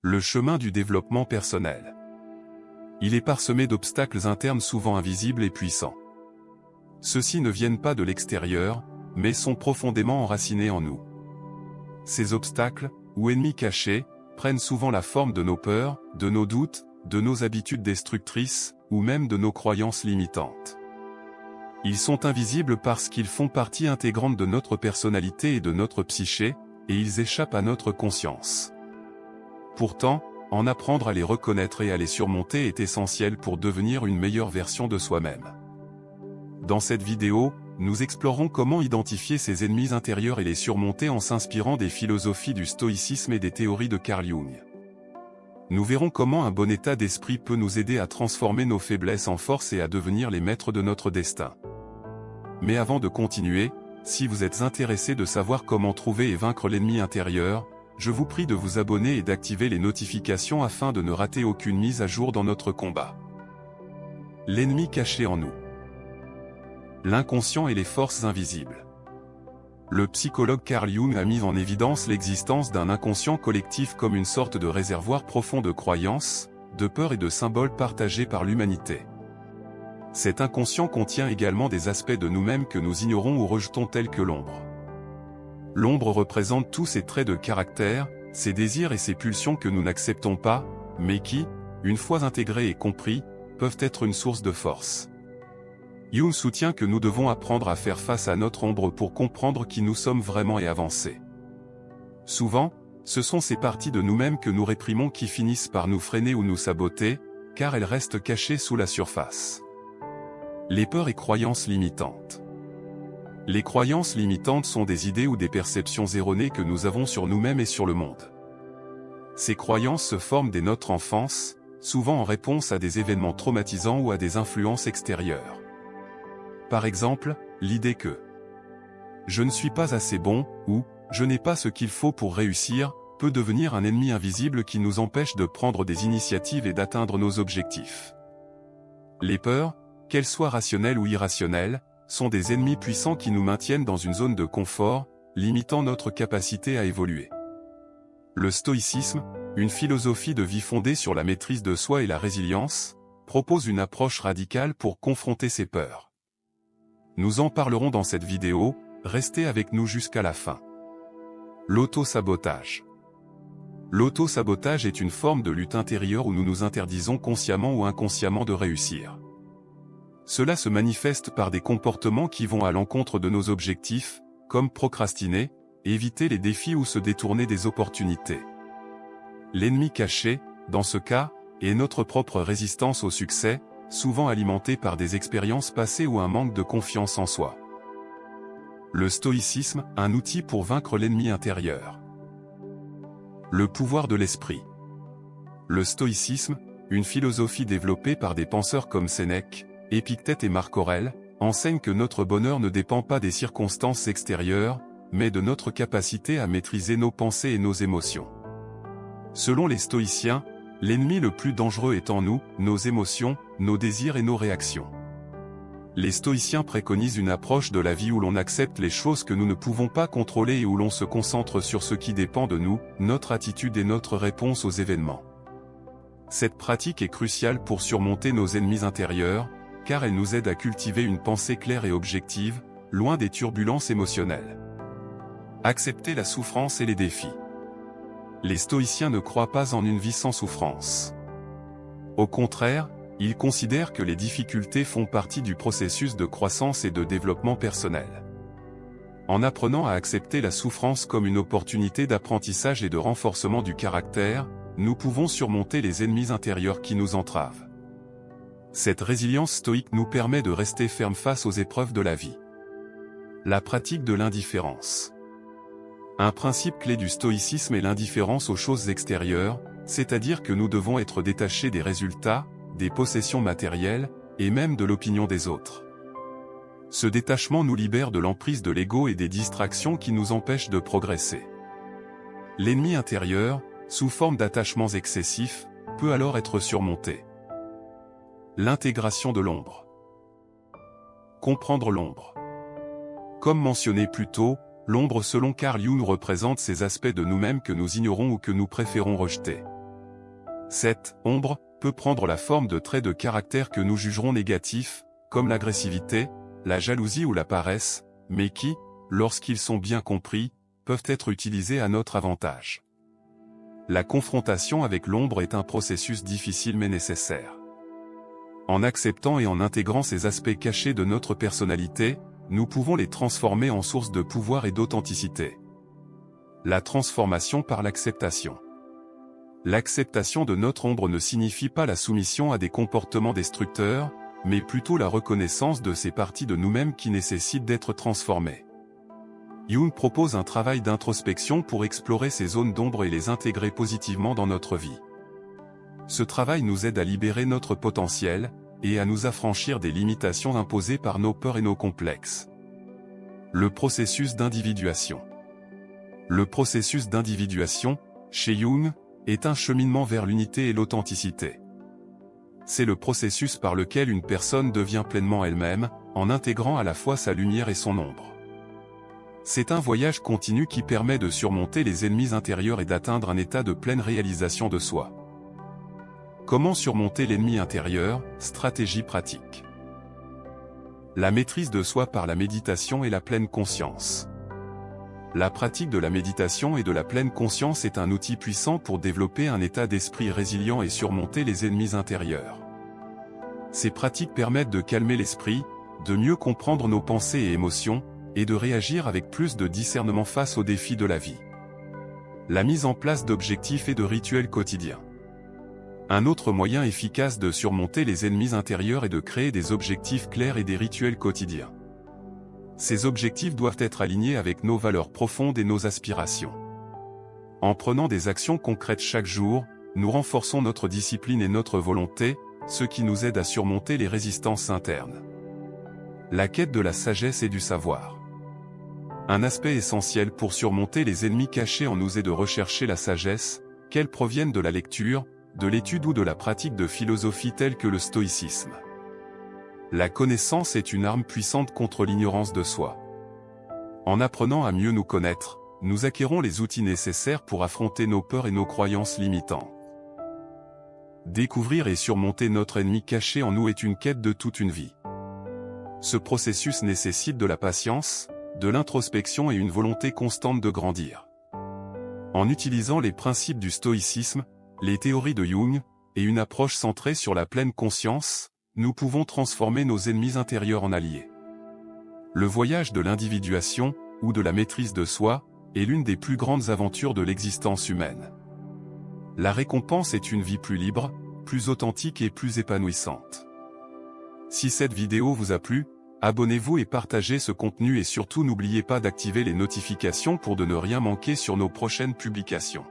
Le chemin du développement personnel. Il est parsemé d'obstacles internes souvent invisibles et puissants. Ceux-ci ne viennent pas de l'extérieur, mais sont profondément enracinés en nous. Ces obstacles, ou ennemis cachés, prennent souvent la forme de nos peurs, de nos doutes, de nos habitudes destructrices, ou même de nos croyances limitantes. Ils sont invisibles parce qu'ils font partie intégrante de notre personnalité et de notre psyché, et ils échappent à notre conscience. Pourtant, en apprendre à les reconnaître et à les surmonter est essentiel pour devenir une meilleure version de soi-même. Dans cette vidéo, nous explorons comment identifier ces ennemis intérieurs et les surmonter en s'inspirant des philosophies du stoïcisme et des théories de Carl Jung. Nous verrons comment un bon état d'esprit peut nous aider à transformer nos faiblesses en force et à devenir les maîtres de notre destin. Mais avant de continuer, si vous êtes intéressé de savoir comment trouver et vaincre l'ennemi intérieur, je vous prie de vous abonner et d'activer les notifications afin de ne rater aucune mise à jour dans notre combat. L'ennemi caché en nous. L'inconscient et les forces invisibles. Le psychologue Carl Jung a mis en évidence l'existence d'un inconscient collectif comme une sorte de réservoir profond de croyances, de peurs et de symboles partagés par l'humanité. Cet inconscient contient également des aspects de nous-mêmes que nous ignorons ou rejetons tels que l'ombre. L'ombre représente tous ces traits de caractère, ces désirs et ces pulsions que nous n'acceptons pas, mais qui, une fois intégrés et compris, peuvent être une source de force. Jung soutient que nous devons apprendre à faire face à notre ombre pour comprendre qui nous sommes vraiment et avancer. Souvent, ce sont ces parties de nous-mêmes que nous réprimons qui finissent par nous freiner ou nous saboter, car elles restent cachées sous la surface. Les peurs et croyances limitantes. Les croyances limitantes sont des idées ou des perceptions erronées que nous avons sur nous-mêmes et sur le monde. Ces croyances se forment dès notre enfance, souvent en réponse à des événements traumatisants ou à des influences extérieures. Par exemple, l'idée que « je ne suis pas assez bon » ou « je n'ai pas ce qu'il faut pour réussir » peut devenir un ennemi invisible qui nous empêche de prendre des initiatives et d'atteindre nos objectifs. Les peurs, qu'elles soient rationnelles ou irrationnelles, sont des ennemis puissants qui nous maintiennent dans une zone de confort, limitant notre capacité à évoluer. Le stoïcisme, une philosophie de vie fondée sur la maîtrise de soi et la résilience, propose une approche radicale pour confronter ces peurs. Nous en parlerons dans cette vidéo, restez avec nous jusqu'à la fin. L'auto-sabotage. L'auto-sabotage est une forme de lutte intérieure où nous nous interdisons consciemment ou inconsciemment de réussir. Cela se manifeste par des comportements qui vont à l'encontre de nos objectifs, comme procrastiner, éviter les défis ou se détourner des opportunités. L'ennemi caché, dans ce cas, est notre propre résistance au succès, souvent alimentée par des expériences passées ou un manque de confiance en soi. Le stoïcisme, un outil pour vaincre l'ennemi intérieur. Le pouvoir de l'esprit. Le stoïcisme, une philosophie développée par des penseurs comme Sénèque, Épictète et Marc Aurèle, enseigne que notre bonheur ne dépend pas des circonstances extérieures, mais de notre capacité à maîtriser nos pensées et nos émotions. Selon les stoïciens, l'ennemi le plus dangereux est en nous, nos émotions, nos désirs et nos réactions. Les stoïciens préconisent une approche de la vie où l'on accepte les choses que nous ne pouvons pas contrôler et où l'on se concentre sur ce qui dépend de nous, notre attitude et notre réponse aux événements. Cette pratique est cruciale pour surmonter nos ennemis intérieurs, car elle nous aide à cultiver une pensée claire et objective, loin des turbulences émotionnelles. Accepter la souffrance et les défis. Les stoïciens ne croient pas en une vie sans souffrance. Au contraire, ils considèrent que les difficultés font partie du processus de croissance et de développement personnel. En apprenant à accepter la souffrance comme une opportunité d'apprentissage et de renforcement du caractère, nous pouvons surmonter les ennemis intérieurs qui nous entravent. Cette résilience stoïque nous permet de rester ferme face aux épreuves de la vie. La pratique de l'indifférence. Un principe clé du stoïcisme est l'indifférence aux choses extérieures, c'est-à-dire que nous devons être détachés des résultats, des possessions matérielles, et même de l'opinion des autres. Ce détachement nous libère de l'emprise de l'ego et des distractions qui nous empêchent de progresser. L'ennemi intérieur, sous forme d'attachements excessifs, peut alors être surmonté. L'intégration de l'ombre. Comprendre l'ombre. Comme mentionné plus tôt, l'ombre selon Carl Jung représente ces aspects de nous-mêmes que nous ignorons ou que nous préférons rejeter. Cette « ombre » peut prendre la forme de traits de caractère que nous jugerons négatifs, comme l'agressivité, la jalousie ou la paresse, mais qui, lorsqu'ils sont bien compris, peuvent être utilisés à notre avantage. La confrontation avec l'ombre est un processus difficile mais nécessaire. En acceptant et en intégrant ces aspects cachés de notre personnalité, nous pouvons les transformer en source de pouvoir et d'authenticité. La transformation par l'acceptation. L'acceptation de notre ombre ne signifie pas la soumission à des comportements destructeurs, mais plutôt la reconnaissance de ces parties de nous-mêmes qui nécessitent d'être transformées. Jung propose un travail d'introspection pour explorer ces zones d'ombre et les intégrer positivement dans notre vie. Ce travail nous aide à libérer notre potentiel, et à nous affranchir des limitations imposées par nos peurs et nos complexes. Le processus d'individuation. Le processus d'individuation, chez Jung, est un cheminement vers l'unité et l'authenticité. C'est le processus par lequel une personne devient pleinement elle-même, en intégrant à la fois sa lumière et son ombre. C'est un voyage continu qui permet de surmonter les ennemis intérieurs et d'atteindre un état de pleine réalisation de soi. Comment surmonter l'ennemi intérieur? Stratégie pratique. La maîtrise de soi par la méditation et la pleine conscience. La pratique de la méditation et de la pleine conscience est un outil puissant pour développer un état d'esprit résilient et surmonter les ennemis intérieurs. Ces pratiques permettent de calmer l'esprit, de mieux comprendre nos pensées et émotions, et de réagir avec plus de discernement face aux défis de la vie. La mise en place d'objectifs et de rituels quotidiens. Un autre moyen efficace de surmonter les ennemis intérieurs est de créer des objectifs clairs et des rituels quotidiens. Ces objectifs doivent être alignés avec nos valeurs profondes et nos aspirations. En prenant des actions concrètes chaque jour, nous renforçons notre discipline et notre volonté, ce qui nous aide à surmonter les résistances internes. La quête de la sagesse et du savoir. Un aspect essentiel pour surmonter les ennemis cachés en nous est de rechercher la sagesse, qu'elle provienne de la lecture, de l'étude ou de la pratique de philosophie telle que le stoïcisme. La connaissance est une arme puissante contre l'ignorance de soi. En apprenant à mieux nous connaître, nous acquérons les outils nécessaires pour affronter nos peurs et nos croyances limitantes. Découvrir et surmonter notre ennemi caché en nous est une quête de toute une vie. Ce processus nécessite de la patience, de l'introspection et une volonté constante de grandir. En utilisant les principes du stoïcisme, les théories de Jung, et une approche centrée sur la pleine conscience, nous pouvons transformer nos ennemis intérieurs en alliés. Le voyage de l'individuation, ou de la maîtrise de soi, est l'une des plus grandes aventures de l'existence humaine. La récompense est une vie plus libre, plus authentique et plus épanouissante. Si cette vidéo vous a plu, abonnez-vous et partagez ce contenu et surtout n'oubliez pas d'activer les notifications pour de ne rien manquer sur nos prochaines publications.